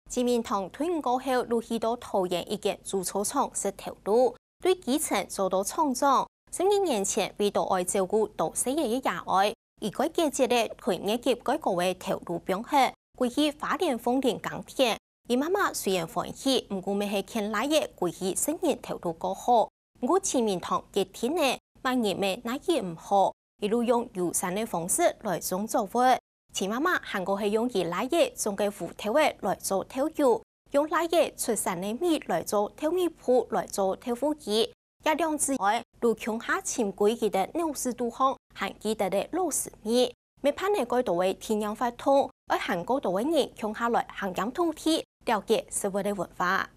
自民党退伍过后，陆续到桃园一间铸造厂设投入，对基层做到创造。12年前为到爱照顾到4爷爷牙爱，而该季节咧培业及该个位投入并下，归去花莲丰田耕田。而妈妈虽然欢喜，唔过咪系看奶爷归去10年投入过好，唔过自民党一天呢，万年咪奶爷唔好，一路用友善的方式来种作物。前妈妈韩国系用以奶叶种嘅胡头嘅来做头油，用奶叶出产的米来做头米铺来做头腐衣。一两之外，如穷下潜规矩的90度烘，还记得的老丝米。未盼你改到位天阳发通，而韩国到位人穷下来行养土地，了解社会的文化。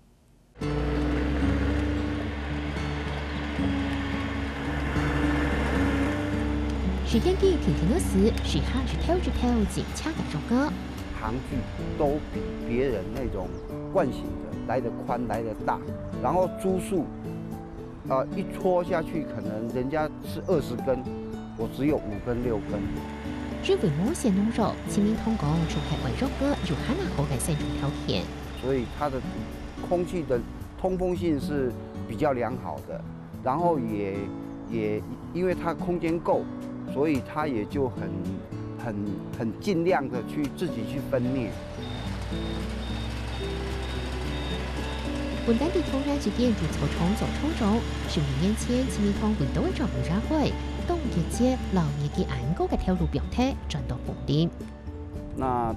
水电地挺停的时，水下是跳紧掐的首歌。行距都比别人那种惯性的来得宽来得大，然后株数一戳下去，可能人家是20根，我只有5根6根。日为某些农肉，亲民通工除开外肉哥，有还拿口改善种条件，所以它的空气的通风性是比较良好的，然后也因为它空间够。所以它也就很尽量的去自己去分裂。本单地通山之店主草虫走冲轴，15年前亲民通为多位长不然会，动业界老年给安高嘅跳入表态，转到封顶。那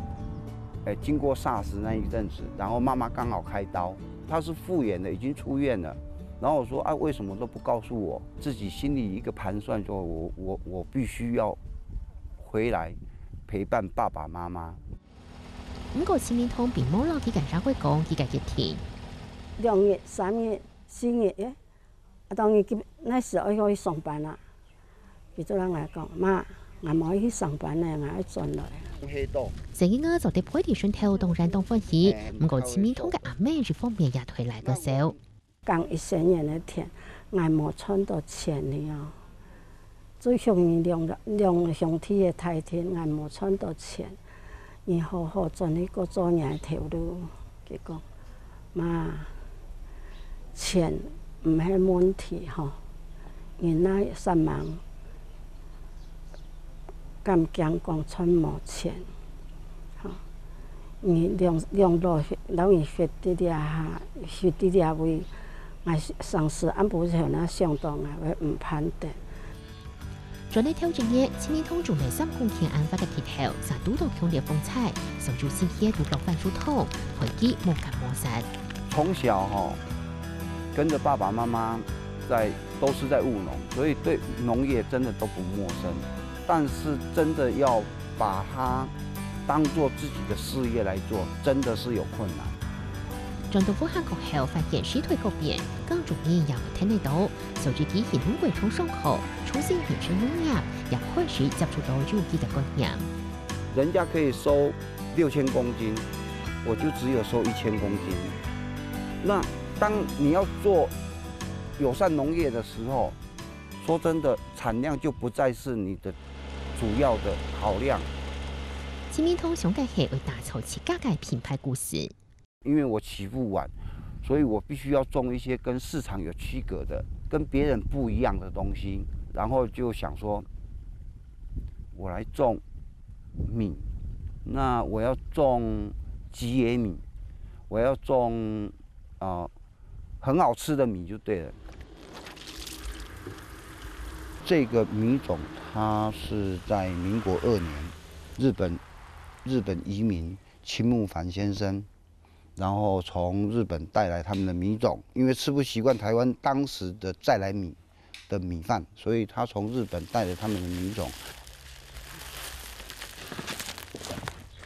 经过 SARS 那一阵子，然后妈妈刚好开刀，她是复原的，已经出院了。然后我说为什么都不告诉我？自己心里一个盘算，说我必须要回来陪伴爸爸妈妈。不过亲民通并冇老佢赶上会讲佢嘅决定。2月、3月、4月當然那時我可以上班啦。佢做人嚟講，媽，我冇去上班咧，我要轉來。成日我做啲配啲順頭當然當歡喜，不過親民通嘅阿妹這方面也退來個少。剛1000年的天，我冇存到錢了哦。最向你量上天的太天，我冇存到錢，然後好盡呢個做嘢投入，結果媽錢唔係問題吼，原來3萬，咁講存冇錢，吼，你量到老人血啲下，血啲下會。我上司按部就那相當我唔判斷。在呢挑戰嘅親民通仲係3公頃案發嘅鐵頭，實都到強烈風采，受住先天獨落飯出頭，回機無感無實。從小跟着爸爸媽媽都是在務農，所以對農業真的都不陌生。但是真的要把它當作自己的事業來做，真的是有困難。轉到武漢國後，發現水退改變，更容易有聽得到，受住體現農貴重上口，重新衍生農業，也開始接觸到有機的觀念。人家可以收6000公斤，我就只有收1000公斤。那當你要做友善農業的時候，說真的，產量就不再是你的主要的考量。親民通想嘅係為打造起家嘅品牌故事。因為我起步晚，所以我必須要種一些跟市場有區隔的、跟別人不一樣的東西。然後就想說，我來種米，那我要種吉野米，我要種很好吃的米就對了。這個米種它是在民國2年，日本移民青木凡先生。然後從日本帶來他們的米種，因為吃不習慣台灣當時的再來米的米飯，所以他從日本帶來他們的米種。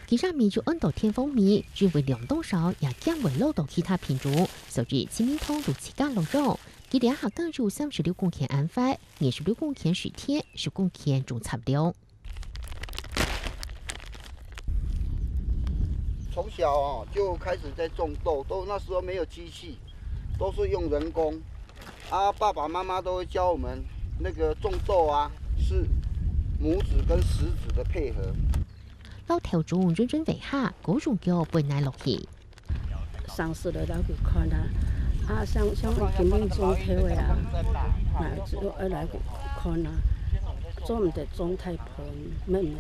其實米就按到天風米，因為量多少也減為漏到其他品種，所以親民通如自家落肉，佢哋下更有36公頃案發，26公頃水田，10公頃種插料。從小就開始在種豆，那時候沒有機器，都是用人工。爸爸媽媽都會教我們，那個種豆是拇指跟食指的配合。老頭種認真為下，嗰種叫背奶落去。上市的来去看啊，像今年中头的啊，来去看啊，做唔得种太盆，咩唔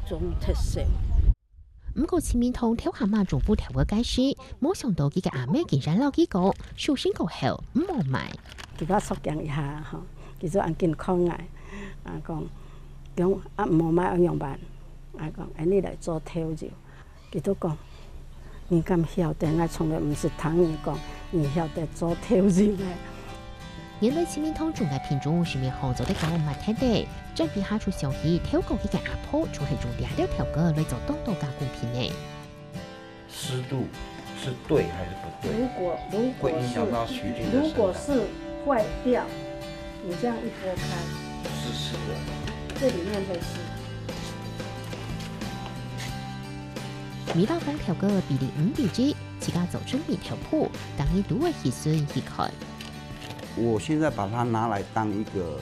种太少。不过前面同跳下马政府调个解释，冇想到佢嘅阿妹竟然老幾個，首先過後唔冇買。佢家促進一下吼，佢就按健康嘅，講啊冇買用辦，講你來做跳就，佢都講，你咁曉得，我從來唔是聽你講，你曉得做跳就嘅。因為前面通中嘅品種是面杭州的高麥太地，再比下出消息，跳過佢嘅阿婆就係用2條條個嚟做當道加工品嘅。濕度是對還是不對？如會影響到細菌的生長。如果是壞掉，你這樣一撥開，是濕的，這裡面會濕。米老風調個比例5:1，自家做出面條鋪，當你都會去順去看。我現在把它拿來當一個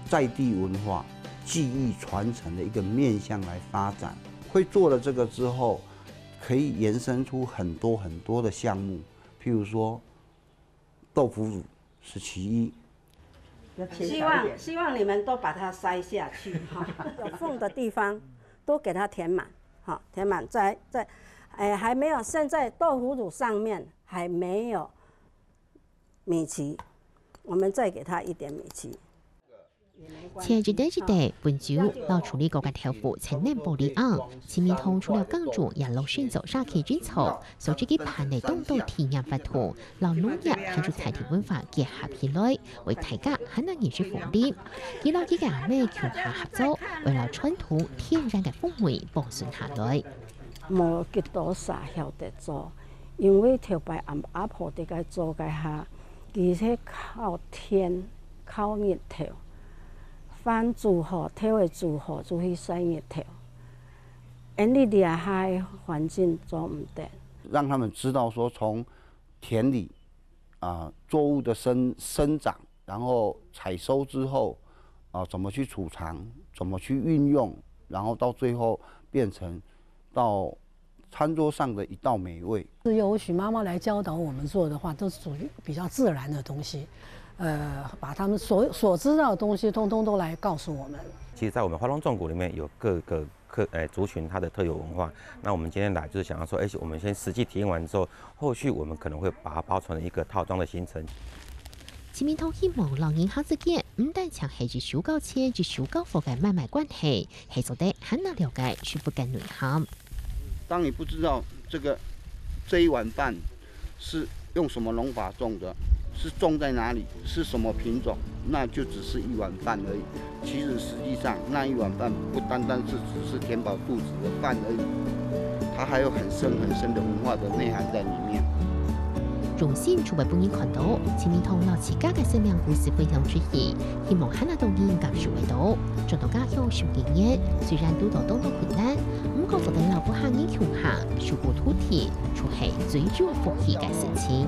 在地文化技藝傳承的一個面向來發展。會做了這個之後，可以延伸出很多很多的項目，譬如說豆腐乳是其一。希望你們都把它塞下去哈，有縫的地方都給它填滿，好，填滿在還沒有，現在豆腐乳上面還沒有米奇，我們再給它一點米奇。前一代本酒老處理嗰個條幅才能玻璃昂，前面通除了耕種也落選擇沙溪菌草，所以佢盤嚟東道體驗法圖，老農業和住在地文化結合起來，為大家很難延續福利。佢老幾個阿妹強下合作，為了傳統天然嘅風味保存下來。冇幾多啥曉得做，因為條白阿婆哋嘅做嘅下，而且靠天靠日頭。番煮好，跳會煮好，就去曬日頭。你哋喺環境做唔得，讓他們知道說，從田裡作物的生長，然後採收之後怎麼去儲藏，怎麼去運用，然後到最後變成到餐桌上的一道美味。是由許媽媽來教導我們做的話，都是屬於比較自然的東西。把他們所知道的東西，通通都來告訴我們。其實，在我們花東縱谷裡面有各個族群它的特有文化。那我們今天來就是想要說，我們先實際體驗完之後，後續我們可能會把它包成一個套裝的行程。前面通希望老人客之間唔但強係至小高車至小高貨嘅買賣關係，係做得很難了解舒服嘅內涵。當你不知道這一碗飯是用什麼農法種的，是種在哪裡，是什麼品種，那就只是一碗飯而已。其實際上那一碗飯不單單是只是填飽肚子的飯而已，它還有很深很深的文化的內涵在裡面。中心除為本人看到前面同老自家嘅生命故事分享出現，希望很多導演感受得到，做到家鄉受經驗，雖然遇到多困難，唔過做到老夫行人窮下，受過土地，就係最有福氣嘅事情。